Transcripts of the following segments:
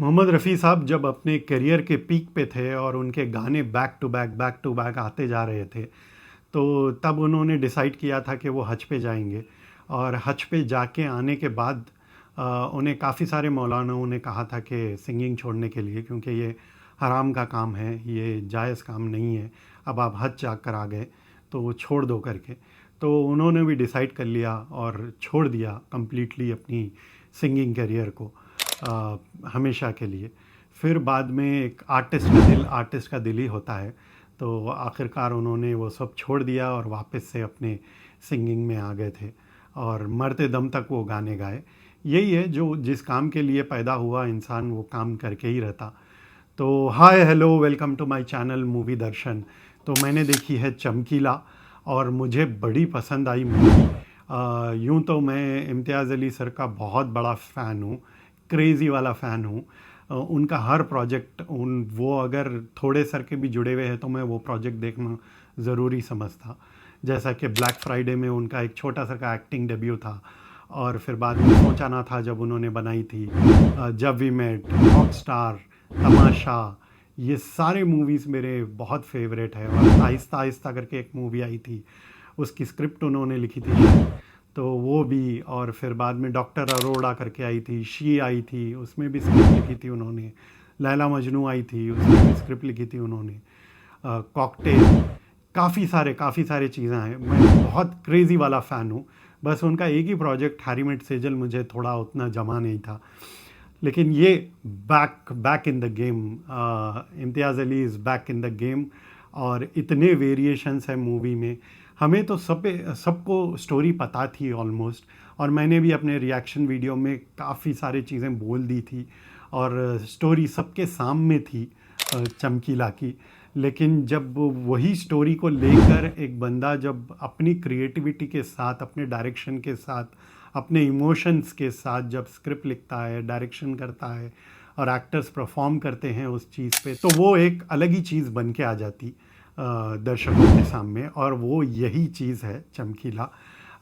मोहम्मद रफ़ी साहब जब अपने करियर के पीक पे थे और उनके गाने बैक टू बैक आते जा रहे थे, तो तब उन्होंने डिसाइड किया था कि वो हज पे जाएंगे। और हज पे जाके आने के बाद उन्हें काफ़ी सारे मौलानाओं ने कहा था कि सिंगिंग छोड़ने के लिए, क्योंकि ये हराम का काम है, ये जायज़ काम नहीं है। अब आप हज जा कर आ गए तो वो छोड़ दो करके। तो उन्होंने भी डिसाइड कर लिया और छोड़ दिया कंप्लीटली अपनी सिंगिंग करियर को, अ, हमेशा के लिए। फिर बाद में एक आर्टिस्ट का दिल ही होता है, तो आखिरकार उन्होंने वो सब छोड़ दिया और वापस से अपने सिंगिंग में आ गए थे और मरते दम तक वो गाने गाए। यही है, जो जिस काम के लिए पैदा हुआ इंसान वो काम करके ही रहता। तो hi hello, welcome to my channel movie Darshan. तो मैंने देखी है चमकीला और मुझे बड़ी पसंद आई मूवी। यूँ तो मैं इम्तियाज़ अली सर का बहुत बड़ा फ़ैन हूँ, क्रेज़ी वाला फ़ैन हूँ। उनका हर प्रोजेक्ट, उन वो अगर थोड़े सर के भी जुड़े हुए हैं तो मैं वो प्रोजेक्ट देखना ज़रूरी समझता। जैसा कि ब्लैक फ्राइडे में उनका एक छोटा सा का एक्टिंग डेब्यू था, और फिर बाद में सोचा ना था जब उन्होंने बनाई थी जब वी मेट, रॉक स्टार, तमाशा। ये सारे मूवीज़ मेरे बहुत फेवरेट है। और आहिस्ता आहिस्ता करके एक मूवी आई थी, उसकी स्क्रिप्ट उन्होंने लिखी थी शायद, तो वो भी। और फिर बाद में डॉक्टर अरोड़ा करके आई थी, शी आई थी, उसमें भी स्क्रिप्ट लिखी थी उन्होंने। लैला मजनू आई थी, उसमें भी स्क्रिप्ट लिखी थी उन्होंने। कॉकटेल, काफ़ी सारे चीज़ें हैं। मैं बहुत क्रेज़ी वाला फ़ैन हूँ। बस उनका एक ही प्रोजेक्ट हैरी मेट सेजल मुझे थोड़ा उतना जमा नहीं था। लेकिन ये back back in the game, Imtiaz Ali is back in the game. और इतने वेरिएशंस हैं मूवी में। हमें तो सबको स्टोरी पता थी ऑलमोस्ट, और मैंने भी अपने रिएक्शन वीडियो में काफ़ी सारी चीज़ें बोल दी थी, और स्टोरी सबके सामने थी चमकीला की। लेकिन जब वही स्टोरी को लेकर एक बंदा जब अपनी क्रिएटिविटी के साथ, अपने डायरेक्शन के साथ, अपने इमोशंस के साथ जब स्क्रिप्ट लिखता है, डायरेक्शन करता है और एक्टर्स परफॉर्म करते हैं उस चीज़ पे, तो वो एक अलग ही चीज़ बन के आ जाती दर्शकों के सामने। और वो यही चीज़ है चमकीला।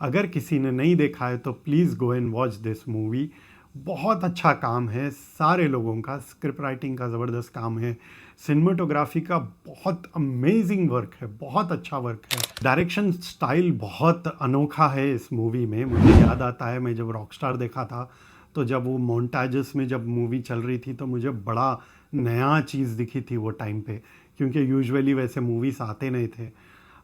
अगर किसी ने नहीं देखा है तो please go and watch this movie. बहुत अच्छा काम है सारे लोगों का, स्क्रिप्ट राइटिंग का ज़बरदस्त काम है, सिनेमाटोग्राफी का बहुत अमेजिंग वर्क है, बहुत अच्छा वर्क है। डायरेक्शन स्टाइल बहुत अनोखा है इस मूवी में। मुझे याद आता है मैं जब रॉकस्टार देखा था, तो जब वो मोन्टाजेस में जब मूवी चल रही थी तो मुझे बड़ा नया चीज़ दिखी थी वो टाइम पे, क्योंकि यूजुअली वैसे मूवीज़ आते नहीं थे।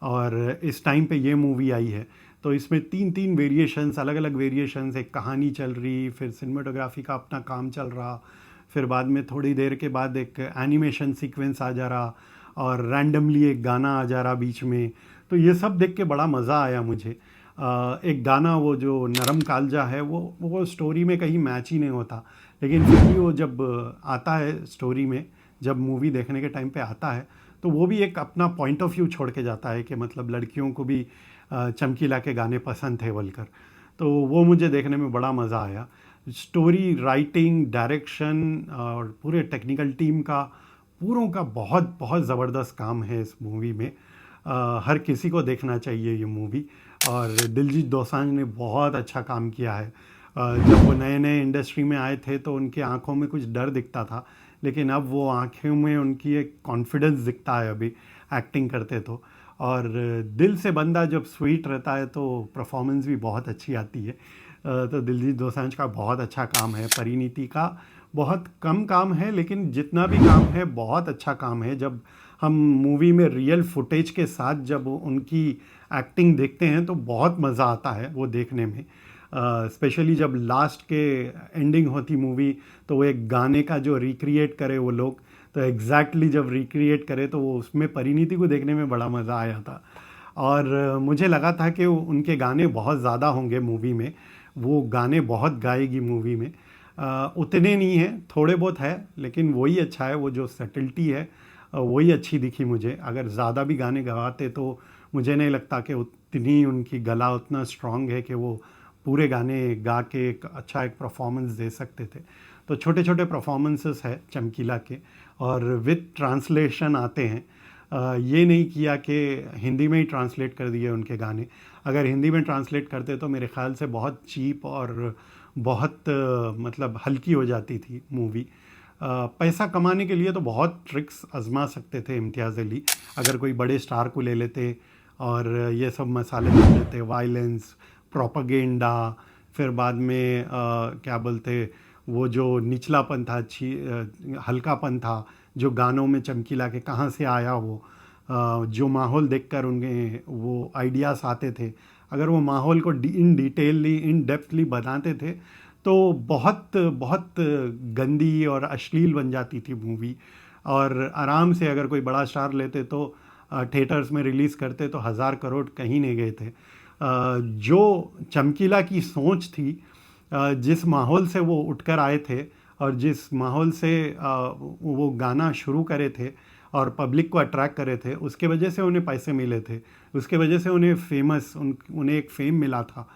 और इस टाइम पे ये मूवी आई है, तो इसमें तीन तीन वेरिएशंस, अलग अलग वेरिएशंस, एक कहानी चल रही, फिर सिनेमाटोग्राफी का अपना काम चल रहा, फिर बाद में थोड़ी देर के बाद एक एनिमेशन सीक्वेंस आ जा रहा, और रैंडमली एक गाना आ जा रहा बीच में। तो ये सब देख के बड़ा मज़ा आया मुझे। एक गाना वो जो नरम कालजा है, वो स्टोरी में कहीं मैच ही नहीं होता, लेकिन फिर भी वो जब आता है स्टोरी में, जब मूवी देखने के टाइम पे आता है, तो वो भी एक अपना पॉइंट ऑफ व्यू छोड़ के जाता है कि मतलब लड़कियों को भी चमकीला के गाने पसंद थे बोलकर। तो वो मुझे देखने में बड़ा मज़ा आया। स्टोरी राइटिंग, डायरेक्शन और पूरे टेक्निकल टीम का, पूरों का बहुत बहुत ज़बरदस्त काम है इस मूवी में। हर किसी को देखना चाहिए ये मूवी। और दिलजीत दोसांझ ने बहुत अच्छा काम किया है। जब वो नए नए इंडस्ट्री में आए थे तो उनकी आंखों में कुछ डर दिखता था, लेकिन अब वो आंखों में उनकी एक कॉन्फिडेंस दिखता है अभी एक्टिंग करते तो। और दिल से बंदा जब स्वीट रहता है तो परफॉर्मेंस भी बहुत अच्छी आती है। तो दिलजीत दोसांझ का बहुत अच्छा काम है। परिणीति का बहुत कम काम है, लेकिन जितना भी काम है बहुत अच्छा काम है। जब हम मूवी में रियल फुटेज के साथ जब उनकी एक्टिंग देखते हैं तो बहुत मज़ा आता है वो देखने में। स्पेशली जब लास्ट के एंडिंग होती मूवी, तो वो एक गाने का जो रिक्रिएट करे वो लोग, तो एग्जैक्टली जब रिक्रिएट करे तो वो उसमें परिणीति को देखने में बड़ा मज़ा आया था। और मुझे लगा था कि उनके गाने बहुत ज़्यादा होंगे मूवी में, वो गाने बहुत गाएगी मूवी में। उतने नहीं हैं, थोड़े बहुत है, लेकिन वही अच्छा है, वो जो सटल्टी है वही अच्छी दिखी मुझे। अगर ज़्यादा भी गाने गवाते तो मुझे नहीं लगता कि उतनी उनकी गला उतना स्ट्रांग है कि वो पूरे गाने गा के एक अच्छा एक परफॉर्मेंस दे सकते थे। तो छोटे छोटे परफॉर्मेंसेस है चमकीला के, और विद ट्रांसलेशन आते हैं। ये नहीं किया कि हिंदी में ही ट्रांसलेट कर दिए उनके गाने। अगर हिंदी में ट्रांसलेट करते तो मेरे ख़्याल से बहुत चीप और बहुत मतलब हल्की हो जाती थी मूवी। पैसा कमाने के लिए तो बहुत ट्रिक्स आजमा सकते थे इम्तियाज़ अली, अगर कोई बड़े स्टार को ले लेते और ये सब मसाले डाल देते, वायलेंस, प्रोपागेंडा, फिर बाद में क्या बोलते, वो जो निचलापन था, हल्कापन था जो गानों में चमकीला के कहाँ से आया वो, जो माहौल देखकर उनके वो आइडियाज़ आते थे, अगर वो माहौल को इन डिटेलली इन डेप्थली बनाते थे तो बहुत बहुत गंदी और अश्लील बन जाती थी मूवी। और आराम से अगर कोई बड़ा स्टार लेते तो थिएटर्स में रिलीज़ करते तो 1000 करोड़ कहीं नहीं गए थे। जो चमकीला की सोच थी, जिस माहौल से वो उठकर आए थे और जिस माहौल से वो गाना शुरू करे थे और पब्लिक को अट्रैक्ट करे थे, उसके वजह से उन्हें पैसे मिले थे, उसके वजह से उन्हें उन्हें एक फेम मिला था।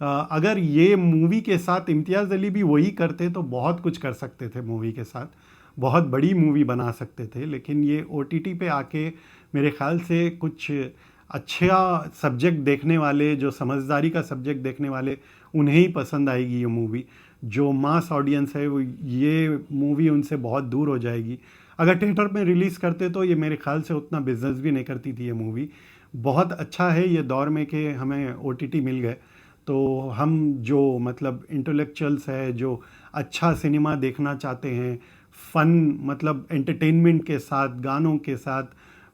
अगर ये मूवी के साथ इम्तियाज़ अली भी वही करते तो बहुत कुछ कर सकते थे मूवी के साथ, बहुत बड़ी मूवी बना सकते थे। लेकिन ये OTT पे आके मेरे ख़्याल से कुछ अच्छा सब्जेक्ट देखने वाले, जो समझदारी का सब्जेक्ट देखने वाले, उन्हें ही पसंद आएगी ये मूवी। जो मास ऑडियंस है वो ये मूवी उनसे बहुत दूर हो जाएगी। अगर थिएटर में रिलीज़ करते तो ये मेरे ख़्याल से उतना बिजनेस भी नहीं करती थी ये मूवी। बहुत अच्छा है ये दौर में कि हमें OTT मिल गए, तो हम जो मतलब इंटेलेक्चुअल्स है, जो अच्छा सिनेमा देखना चाहते हैं, फ़न मतलब एंटरटेनमेंट के साथ, गानों के साथ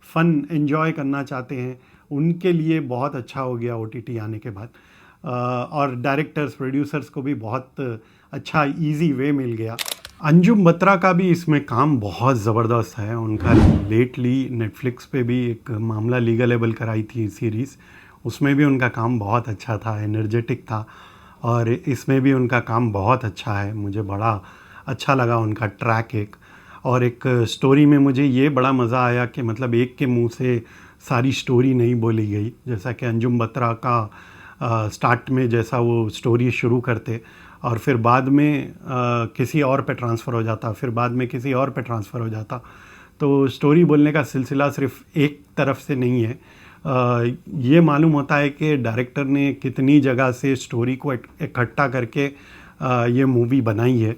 फ़न एंजॉय करना चाहते हैं, उनके लिए बहुत अच्छा हो गया OTT आने के बाद। और डायरेक्टर्स प्रोड्यूसर्स को भी बहुत अच्छा इजी वे मिल गया। अंजुम बत्रा का भी इसमें काम बहुत ज़बरदस्त है। उनका लेटली नेटफ्लिक्स पे भी एक मामला लीगल एबल कराई थी सीरीज़, उसमें भी उनका काम बहुत अच्छा था, एनर्जेटिक था। और इसमें भी उनका काम बहुत अच्छा है, मुझे बड़ा अच्छा लगा उनका ट्रैक। एक स्टोरी में मुझे ये बड़ा मज़ा आया कि मतलब एक के मुंह से सारी स्टोरी नहीं बोली गई, जैसा कि अंजुम बत्रा का स्टार्ट में जैसा वो स्टोरी शुरू करते और फिर बाद में किसी और पे ट्रांसफ़र हो जाता, फिर बाद में किसी और पे ट्रांसफ़र हो जाता। तो स्टोरी बोलने का सिलसिला सिर्फ एक तरफ से नहीं है। ये मालूम होता है कि डायरेक्टर ने कितनी जगह से स्टोरी को इकट्ठा करके ये मूवी बनाई है।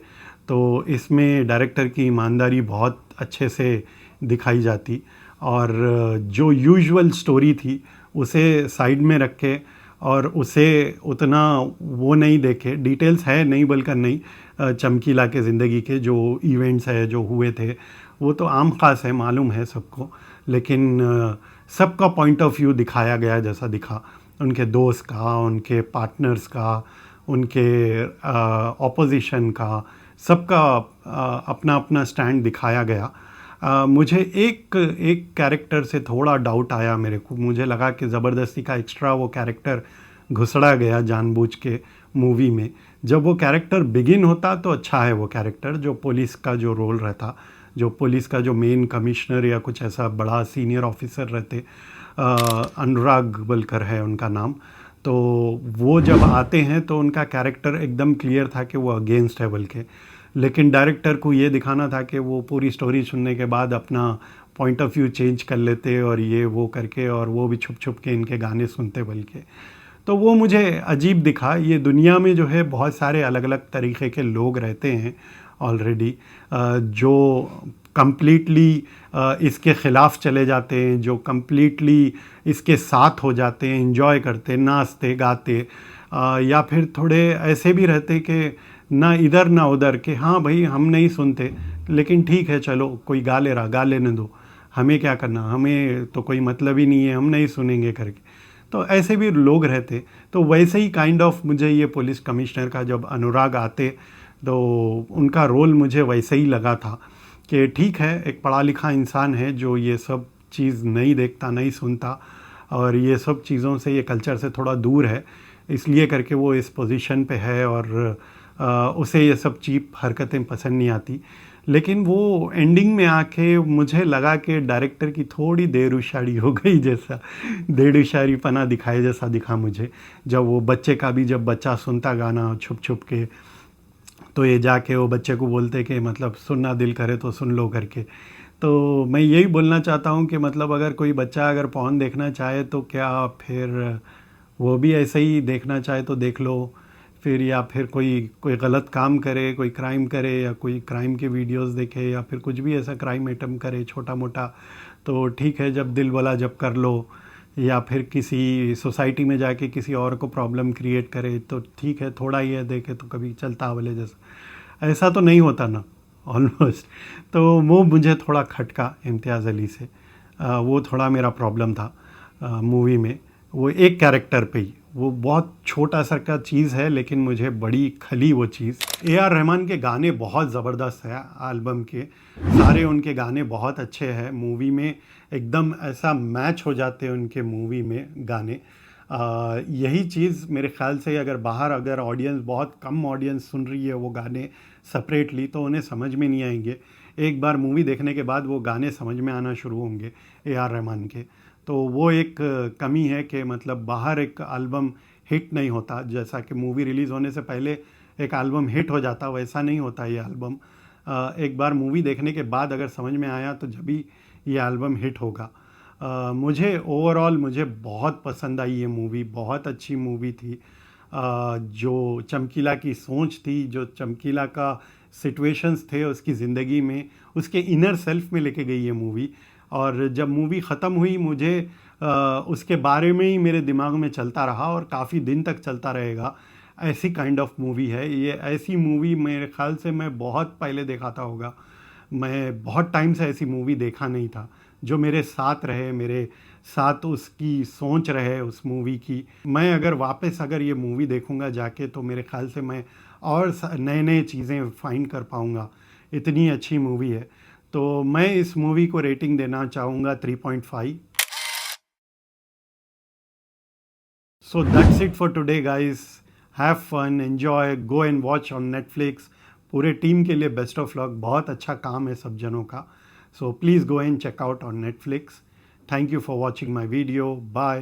तो इसमें डायरेक्टर की ईमानदारी बहुत अच्छे से दिखाई जाती और जो यूजुअल स्टोरी थी उसे साइड में रखे और उसे उतना वो नहीं देखे, डिटेल्स है नहीं बोलकर नहीं, चमकीला के ज़िंदगी के जो इवेंट्स है जो हुए थे वो तो आम खास है, मालूम है सबको, लेकिन सबका पॉइंट ऑफ व्यू दिखाया गया जैसा दिखा, उनके दोस्त का, उनके पार्टनर्स का, उनके ऑपोजिशन का, सबका अपना अपना स्टैंड दिखाया गया। मुझे एक कैरेक्टर से थोड़ा डाउट आया मेरे को, मुझे लगा कि ज़बरदस्ती का एक्स्ट्रा वो कैरेक्टर घुसड़ा गया जानबूझ के मूवी में। जब वो कैरेक्टर बिगिन होता तो अच्छा है, वो कैरेक्टर जो पुलिस का जो रोल रहता, जो पुलिस का जो मेन कमिश्नर या कुछ ऐसा बड़ा सीनियर ऑफिसर रहते, अनुराग बलकर है उनका नाम, तो वो जब आते हैं तो उनका कैरेक्टर एकदम क्लियर था कि वो अगेंस्ट है बल के। लेकिन डायरेक्टर को ये दिखाना था कि वो पूरी स्टोरी सुनने के बाद अपना पॉइंट ऑफ व्यू चेंज कर लेते और ये वो करके, और वो भी छुप छुप के इनके गाने सुनते बल के। तो वो मुझे अजीब दिखा। ये दुनिया में जो है बहुत सारे अलग अलग तरीक़े के लोग रहते हैं ऑलरेडी, जो कम्प्लीटली इसके ख़िलाफ़ चले जाते हैं, जो कम्प्लीटली इसके साथ हो जाते हैं, एंजॉय करते, नाचते गाते, या फिर थोड़े ऐसे भी रहते कि ना इधर ना उधर, कि हाँ भाई हम नहीं सुनते लेकिन ठीक है चलो कोई गा ले रहा, गा लेने दो, हमें क्या करना, हमें तो कोई मतलब ही नहीं है, हम नहीं सुनेंगे करके। तो ऐसे भी लोग रहते। तो वैसे ही काइंड ऑफ मुझे ये पुलिस कमिश्नर का जब अनुराग आते तो उनका रोल मुझे वैसे ही लगा था कि ठीक है, एक पढ़ा लिखा इंसान है जो ये सब चीज़ नहीं देखता, नहीं सुनता और ये सब चीज़ों से, ये कल्चर से थोड़ा दूर है, इसलिए करके वो इस पोजीशन पे है और उसे ये सब चीप हरकतें पसंद नहीं आती। लेकिन वो एंडिंग में आके मुझे लगा कि डायरेक्टर की थोड़ी देरुशारी हो गई, जैसा देरुशारी पना दिखाए जैसा दिखा मुझे। जब वो बच्चे का भी, जब बच्चा सुनता गाना छुप छुप के, तो ये जाके वो बच्चे को बोलते कि मतलब सुनना दिल करे तो सुन लो करके। तो मैं यही बोलना चाहता हूँ कि मतलब अगर कोई बच्चा अगर पॉर्न देखना चाहे तो क्या फिर वो भी ऐसे ही देखना चाहे तो देख लो, फिर या फिर कोई कोई गलत काम करे, कोई क्राइम करे या कोई क्राइम के वीडियोस देखे या फिर कुछ भी ऐसा क्राइम आइटम करे छोटा मोटा, तो ठीक है, जब दिल वाला जब कर लो, या फिर किसी सोसाइटी में जाके किसी और को प्रॉब्लम क्रिएट करे तो ठीक है, थोड़ा ही है देखे तो कभी चलता बोले जैसा, ऐसा तो नहीं होता ना ऑलमोस्ट। तो वो मुझे थोड़ा खटका इम्तियाज़ अली से, वो थोड़ा मेरा प्रॉब्लम था मूवी में, वो एक कैरेक्टर पे ही, वो बहुत छोटा सा का चीज़ है लेकिन मुझे बड़ी खली वो चीज़। ए आर रहमान के गाने बहुत ज़बरदस्त है, एल्बम के सारे उनके गाने बहुत अच्छे हैं, मूवी में एकदम ऐसा मैच हो जाते हैं उनके मूवी में गाने। यही चीज़ मेरे ख्याल से अगर बाहर अगर ऑडियंस, बहुत कम ऑडियंस सुन रही है वो गाने सेपरेटली, तो उन्हें समझ में नहीं आएंगे। एक बार मूवी देखने के बाद वो गाने समझ में आना शुरू होंगे ए आर रहमान के। तो वो एक कमी है कि मतलब बाहर एक एल्बम हिट नहीं होता, जैसा कि मूवी रिलीज़ होने से पहले एक एल्बम हिट हो जाता, वैसा नहीं होता ये एल्बम। एक बार मूवी देखने के बाद अगर समझ में आया तो जब भी ये एल्बम हिट होगा। मुझे ओवरऑल मुझे बहुत पसंद आई ये मूवी, बहुत अच्छी मूवी थी। जो चमकीला की सोच थी, जो चमकीला का सिचुएशंस थे उसकी ज़िंदगी में, उसके इनर सेल्फ में लेके गई ये मूवी। और जब मूवी ख़त्म हुई मुझे उसके बारे में ही मेरे दिमाग में चलता रहा और काफ़ी दिन तक चलता रहेगा। ऐसी काइंड ऑफ मूवी है ये, ऐसी मूवी मेरे ख़्याल से मैं बहुत पहले देखा था होगा, मैं बहुत टाइम से ऐसी मूवी देखा नहीं था जो मेरे साथ रहे, मेरे साथ उसकी सोच रहे उस मूवी की। मैं अगर वापस अगर ये मूवी देखूंगा जाके तो मेरे ख्याल से मैं और नए नए चीज़ें फाइंड कर पाऊंगा, इतनी अच्छी मूवी है। तो मैं इस मूवी को रेटिंग देना चाहूँगा 3.5। So that's it for today guys, have fun, enjoy, go and watch on Netflix. पूरे टीम के लिए बेस्ट ऑफ लक, बहुत अच्छा काम है सब जनों का। So please go and check out on Netflix. Thank you for watching my video, bye.